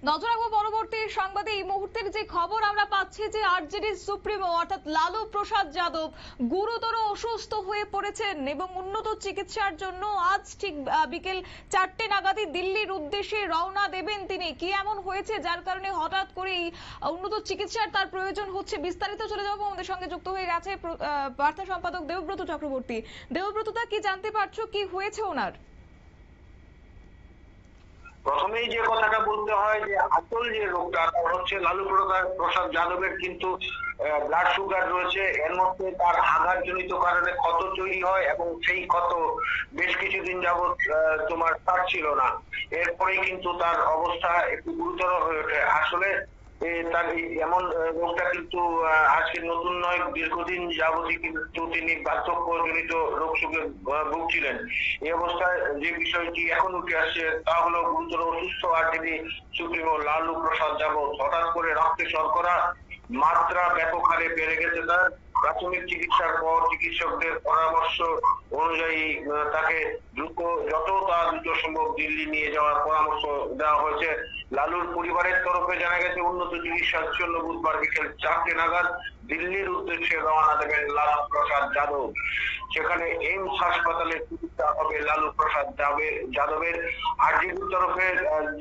নজর রাখবো পরবর্তী সংবাদে। এই মুহূর্তের যে খবর আমরা পাচ্ছি যে আরজেডি সুপ্রিমো অর্থাৎ লালু প্রসাদ যাদব গুরুতর অসুস্থ হয়ে পড়েছেন এবং উন্নত চিকিৎসার জন্য আজ ঠিক বিকেল 4টে নাগাদই দিল্লির উদ্দেশ্যে রওনা দেবেন তিনি। কি এমন হয়েছে যার কারণে হঠাৎ করে এই উন্নত চিকিৎসার তার প্রয়োজন হচ্ছে, বিস্তারিত চলে যাবো। আমাদের সঙ্গে যুক্ত হয়ে গেছে বার্তা সম্পাদক দেবব্রত চক্রবর্তী। দেবব্রতদা, কি জানতে পারছো, কি হয়েছে ওনার? প্রথমেই যে কথাটা বলতে হয় যে আসল যে রোগটা হচ্ছে লালু প্রসাদ যাদবের কিন্তু ব্লাড সুগার রয়েছে। এর মধ্যে তার আঘাতজনিত কারণে ক্ষত তৈরি হয় এবং সেই ক্ষত বেশ কিছুদিন যাবৎ তোমার ছাড়ছিল না। এরপরেই কিন্তু তার অবস্থা একটু গুরুতর হয়ে ওঠে। আসলে তার এমন রোগটা কিন্তু আজকে নতুন নয়, দীর্ঘদিন যাবতই কিন্তু তিনি বার্ধক্যজনিত রোগ সুখে ভুগছিলেন। এই অবস্থায় যে বিষয়টি এখন উঠে আসছে তা হলো গুরুতর অসুস্থ আরজেডি সুপ্রিমো লালু প্রসাদ যাদব। হঠাৎ করে রক্তে শর্করা মাত্রা ব্যাপক হারে বেড়ে গেছে তার। প্রাথমিক চিকিৎসার পর চিকিৎসকদের পরামর্শ অনুযায়ী তাকে যত সম্ভব দিল্লি নিয়ে যাওয়ার পরামর্শ দেওয়া হয়েছে। লালুর পরিবারের তরফে জানা গেছে উন্নত চিকিৎসার জন্য বুধবার বিকেল 4টে নাগাদ দিল্লির উদ্দেশ্যে রওনা দেবেন লালু প্রসাদ যাদব। সেখানে এইমস হাসপাতালে চিকিৎসা হবে লালু প্রসাদ যাদবের। আরজেডির তরফে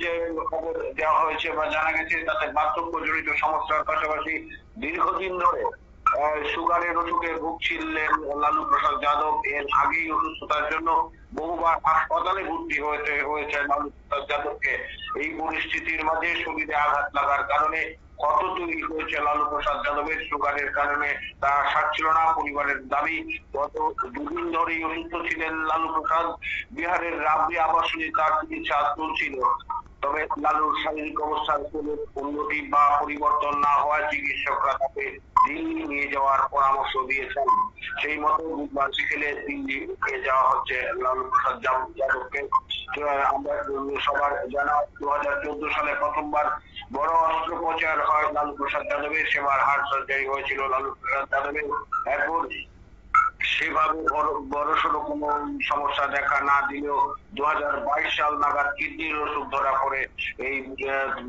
যে খবর দেওয়া হয়েছে বা জানা গেছে তাতে বার্ধক্যজনিত সমস্যার পাশাপাশি দীর্ঘদিন ধরে সুগারের অসুখে ভুগছিলেন লালু প্রসাদ যাদব। এর আগেই অসুস্থতার জন্য বহুবার হাসপাতালে ভর্তি হয়েছে লালু প্রসাদ যাদবকে। এই পরিস্থিতির মাঝে শরীরে আঘাত লাগার কারণে ক্ষত তৈরি হয়েছে লালু প্রসাদ যাদবের। সুগারের কারণে তা সারছিল না। পরিবারের দাবি গত দুদিন ধরেই অসুস্থ ছিলেন লালু প্রসাদ। বিহারের রাবড়ি আবাসনে তার চিকিৎসা চলছিল। তবে লালুর শারীরিক অবস্থার কোনো উন্নতি বা পরিবর্তন না হওয়ায় চিকিৎসকরা তাকে দিল্লি নিয়ে যাওয়ার পরামর্শ দিয়েছেন। সেই মতো বুধবার বিকেলে দিল্লি নিয়ে যাওয়া হচ্ছে লালু প্রসাদ যাদবকে। আমরা সবার জানা 2014 সালে প্রথমবার বড় অস্ত্রোপচার হয় লালু প্রসাদ যাদবের। সেবার হার্ট সার্জারি হয়েছিল লালু প্রসাদ যাদবের। এরপর সেভাবে বড়সড় কোনো সমস্যা দেখা না দিলেও 2022 সাল নাগাদ কিডনির অসুখ ধরা পড়ে এই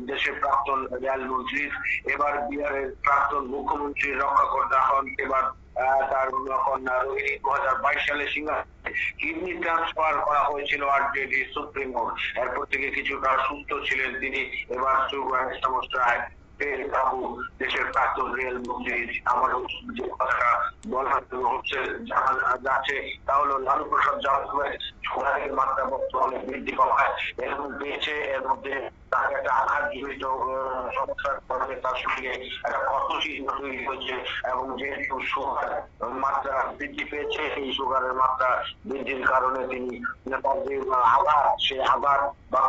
দেশের প্রাক্তন রেলমন্ত্রী। এবার বিহারের প্রাক্তন মুখ্যমন্ত্রী রক্ষাকর্তা হন। এবার তার কন্যা রোহিণী 2022 সালে সিঙ্গাপুরে কিডনি ট্রান্সফার করা হয়েছিল আরজেডি সুপ্রিমো। এরপর থেকে কিছুটা সুস্থ ছিলেন তিনি। এবার সুগারের সমস্যায় দেশের প্রাক্তন রেল মন্ত্রী। আমার যে কথাটা বলা হচ্ছে জানা যাচ্ছে তা হলো লালু প্রসাদ যাদবের সুগারের মাত্রা বর্তমানে বৃদ্ধি পাওয়ায় এরকম পেয়েছে। এর মধ্যে তার একটা আঘাতজনিত সমস্যার কারণে তার শরীরে একটা ক্ষত চিহ্ন তৈরি হয়েছে এবং যেহেতু সুগার মাত্রা বৃদ্ধি পেয়েছে, এই সুগারের মাত্রা বৃদ্ধির কারণে তিনি তার যে আঘাত, সে আঘাত বা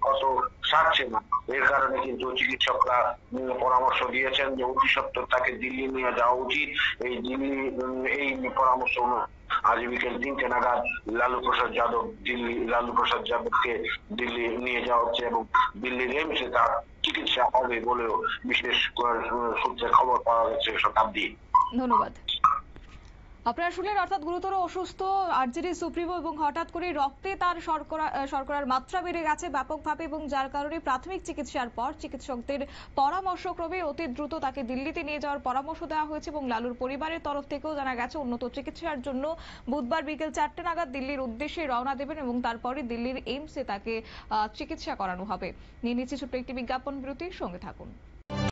ক্ষত সারছে না। এর কারণে কিন্তু চিকিৎসকরা পরামর্শ দিয়েছেন যে অতি সত্বর তাকে দিল্লি নিয়ে যাওয়া উচিত। এই পরামর্শ আজ বিকেল 3টে নাগাদ লালু প্রসাদ যাদবকে দিল্লি নিয়ে যাওয়া হচ্ছে এবং দিল্লির এইমসে তার চিকিৎসা হবে বলেও বিশেষ সূত্রে খবর পাওয়া গেছে। শতাব্দী, ধন্যবাদ। আপনারা শুনলেন, অর্থাৎ গুরুতর অসুস্থ আরজেডি সুপ্রিমো এবং হঠাৎ করে রক্তে তার শর্করার মাত্রা বেড়ে গেছে ব্যাপকভাবে এবং যার কারণে প্রাথমিক চিকিৎসার পর চিকিৎসকদের পরামর্শক্রমে অতি দ্রুত তাকে দিল্লিতে নিয়ে যাওয়ার পরামর্শ দেওয়া হয়েছে এবং লালুর পরিবারের তরফ থেকেও জানা গেছে উন্নত চিকিৎসার জন্য বুধবার বিকেল 4টে নাগাদ দিল্লির উদ্দেশ্যে রওনা দেবেন এবং তারপরে দিল্লির এইমসে তাকে চিকিৎসা করানো হবে। নিয়ে নিচ্ছে ছোট্ট একটি বিজ্ঞাপন বিরতির সঙ্গে থাকুন।